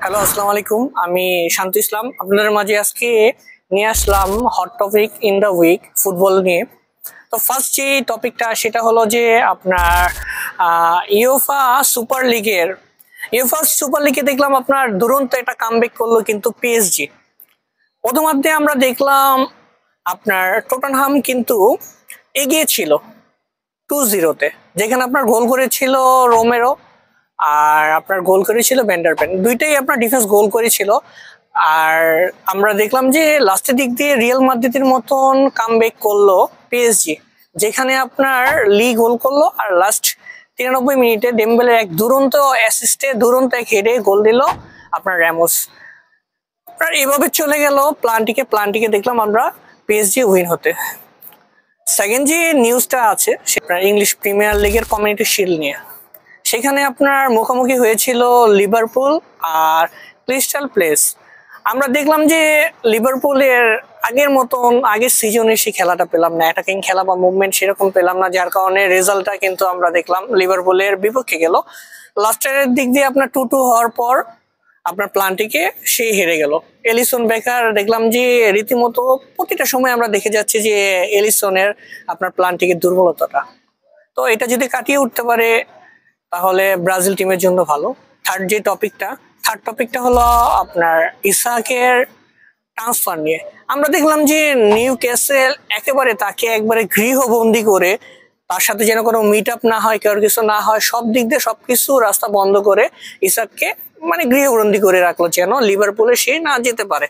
Hello, আসসালামু আলাইকুম। আমি শান্ত ইসলাম আপনাদের মাঝে আজকে নিয়ে আসলাম hot topic in the week football নিয়ে। তো ফার্স্ট যে টপিকটা সেটা হলো যে আপনার ইউফা সুপার লিগের সুপার লিগে দেখলাম আপনার দুরন্ত একটা কামব্যাক করলো কিন্তু পিএসজি। প্রথমার্ধে আমরা দেখলাম আপনার টটেনহাম কিন্তু এগিয়ে ছিল 2-0-তে, যেখানে আপনার গোল করেছিল রোমেরো আর আপনার গোল করেছিল ভ্যান্ডারভেন, দুইটাই আপনার ডিফেন্স গোল করেছিল। আর আমরা দেখলাম যে লাস্টের দিক দিয়ে রিয়াল মাদ্রিদের মতন কামব্যাক করলো পিএসজি, যেখানে আপনার লি গোল করলো আর লাস্ট 93 মিনিটে ডেম্বেলের এক দুরন্ত অ্যাসিস্টে দুরন্ত এক হেডে গোল দিল আপনার র্যামোস। আপনার এভাবে চলে গেল প্লানটিকে দেখলাম আমরা পিএসজি উইন হতে। সেকেন্ড যে নিউজটা আছে সেটা ইংলিশ প্রিমিয়ার লিগের কমিউনিটি শিল্ড নিয়ে। সেখানে আপনার মুখোমুখি হয়েছিল লিভারপুল আর ক্রিস্টাল প্যালেস। আমরা দেখলাম যে লিভারপুলের আগের মতন আগের সিজনে সেই খেলাটা পেলাম না, অ্যাটাকিং খেলা বা মুভমেন্ট সেরকম পেলাম না, যার কারণে রেজাল্টটা কিন্তু আমরা দেখলাম লিভারপুলের বিপক্ষে গেল। লাস্টের দিক দিয়ে আপনার 2-2 হওয়ার পর আপনার প্লানটিকে সেই হেরে গেল। এলিসন বেকার দেখলাম যে রীতিমতো প্রতিটা সময় আমরা দেখে যাচ্ছি যে এলিসনের আপনার প্লানটিকের দুর্বলতাটা, তো এটা যদি কাটিয়ে উঠতে পারে তাহলে ব্রাজিল টিমের জন্য ভালো। থার্ড টপিকটা হলো আপনার ইসাকের ট্রান্সফার নিয়ে। আমরা দেখলাম যে নিউক্যাসল একেবারে তাকে একবারে গৃহবন্দী করে, তার সাথে যেন কোনো মিট আপ না হয়, কেউ কিছু না হয়, সব দিক দিয়ে সবকিছু রাস্তা বন্ধ করে ইসাককে মানে গৃহবন্দী করে রাখলো যেন লিভারপুলে সে না যেতে পারে।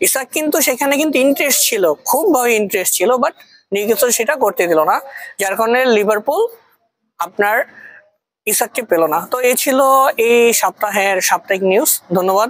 ইসাক কিন্তু সেখানে কিন্তু ইন্টারেস্ট ছিল, খুব ভাবে ইন্টারেস্ট ছিল, বাট নিউক্যাসল সেটা করতে দিল না, যার কারণে লিভারপুল আপনার ইসাককে পেল না। তো এই ছিল এই সপ্তাহের সাপ্তাহিক নিউজ। ধন্যবাদ।